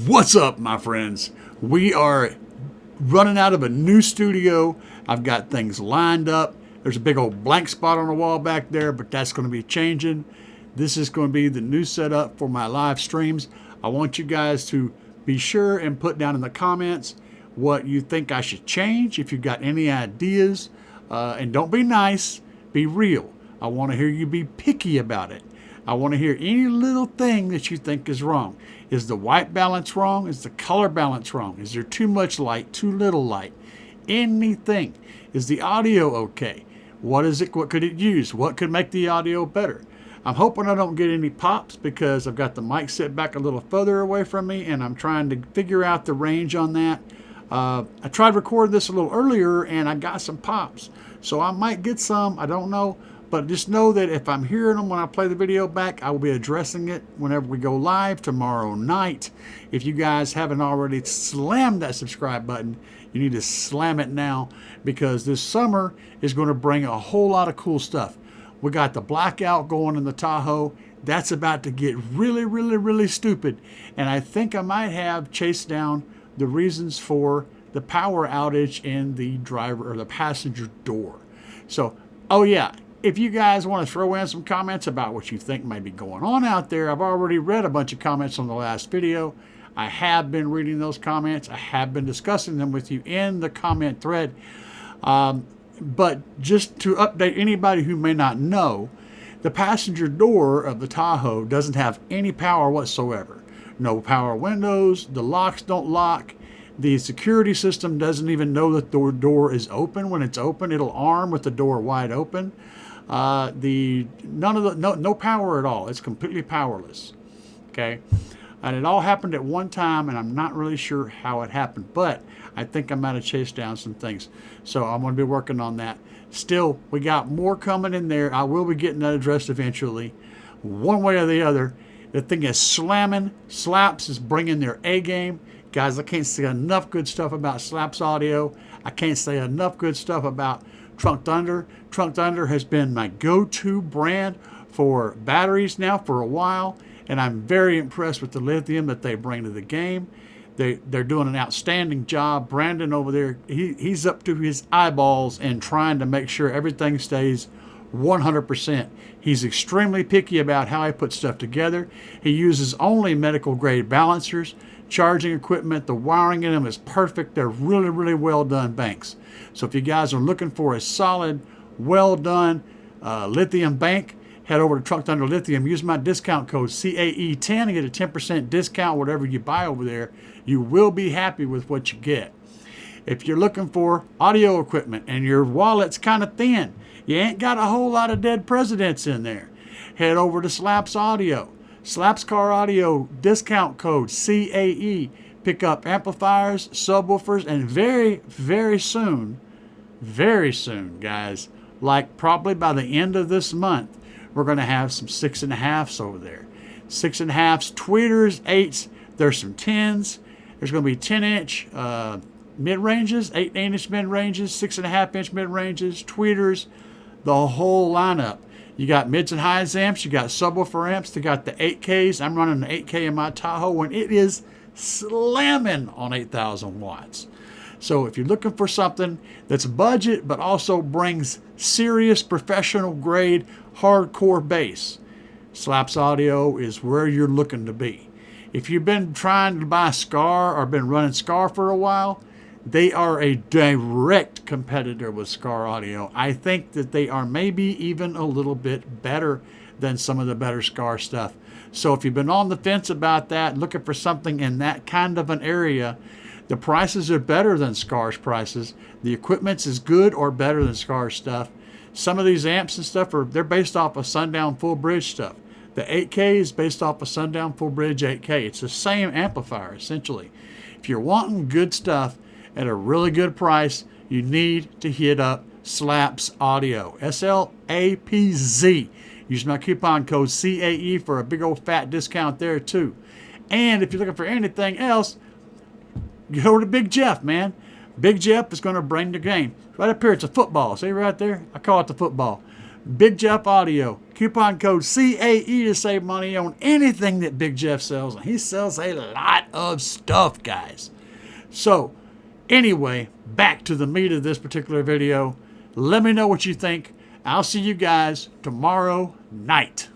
What's up, my friends? We are running out of a new studio. I've got things lined up. There's a big old blank spot on the wall back there, but that's going to be changing. This is going to be the new setup for my live streams. I want you guys to be sure and put down in the comments what you think I should change, if you've got any ideas. And don't be nice, be real. I want to hear you be picky about it. I want to hear any little thing that you think is wrong. Is the white balance wrong? Is the color balance wrong? Is there too much light, too little light? Anything. Is the audio okay? What is it? What could it use? What could make the audio better? I'm hoping I don't get any pops because I've got the mic set back a little further away from me and I'm trying to figure out the range on that. I tried recording this a little earlier and I got some pops. So I might get some, I don't know. But just know that if I'm hearing them when I play the video back, I will be addressing it whenever we go live tomorrow night. If you guys haven't already slammed that subscribe button, you need to slam it now because this summer is going to bring a whole lot of cool stuff. We got the blackout going in the Tahoe. That's about to get really, really, really stupid. And I think I might have chased down the reasons for the power outage in the driver or the passenger door. So, oh yeah. If you guys want to throw in some comments about what you think may be going on out there, I've already read a bunch of comments on the last video. I have been reading those comments. I have been discussing them with you in the comment thread. But just to update anybody who may not know, the passenger door of the Tahoe doesn't have any power whatsoever. No power windows, the locks don't lock. The security system doesn't even know that the door is open. When it's open, it'll arm with the door wide open. No power at all. It's completely powerless. Okay. And it all happened at one time and I'm not really sure how it happened, but I think I might have chased down some things. So I'm going to be working on that. Still, we got more coming in there. I will be getting that addressed eventually, one way or the other. The thing is slamming. Slapz is bringing their A game. Guys, I can't say enough good stuff about Slapz audio. I can't say enough good stuff about Trunk Thunder. Trunk Thunder has been my go-to brand for batteries now for a while, and I'm very impressed with the lithium that they bring to the game. They're doing an outstanding job. Brandon over there, he's up to his eyeballs in trying to make sure everything stays 100%. He's extremely picky about how he puts stuff together. He uses only medical grade balancers, charging equipment. The wiring in them is perfect. They're really, really well done banks. So if you guys are looking for a solid, well done lithium bank, head over to Trunk Thunder Lithium. Use my discount code CAE10 and get a 10% discount whatever you buy over there. You will be happy with what you get. If you're looking for audio equipment and your wallet's kind of thin, you ain't got a whole lot of dead presidents in there, head over to Slapz Audio. Slapz Car Audio discount code CAE. Pick up amplifiers, subwoofers, and very, very soon, guys, like probably by the end of this month, we're going to have some 6.5s over there. 6.5s, tweeters, 8s, there's some 10s. There's going to be 10-inch mid-ranges, 8-inch mid-ranges, 6.5-inch mid-ranges, tweeters, the whole lineup. You got mids and highs amps, you got subwoofer amps, they got the 8Ks. I'm running an 8K in my Tahoe and it is slamming on 8,000 watts. So if you're looking for something that's budget but also brings serious professional grade hardcore bass, Slapz Audio is where you're looking to be. If you've been trying to buy Scar or been running Scar for a while, they are a direct competitor with Scar Audio. I think that they are maybe even a little bit better than some of the better Scar stuff. So if you've been on the fence about that, looking for something in that kind of an area, the prices are better than Scar's prices. The equipment's is good or better than Scar's stuff. Some of these amps and stuff they're based off of Sundown Full Bridge stuff. The 8K is based off of Sundown Full Bridge 8K. It's the same amplifier essentially. If you're wanting good stuff at a really good price, you need to hit up Slapz Audio. SLAPZ. Use my coupon code CAE for a big old fat discount there too. And if you're looking for anything else, go over to Big Jeff, man. Big Jeff is going to bring the game. Right up here, it's a football. See right there? I call it the football. Big Jeff Audio. Coupon code CAE to save money on anything that Big Jeff sells. And he sells a lot of stuff, guys. So, anyway, back to the meat of this particular video. Let me know what you think. I'll see you guys tomorrow night.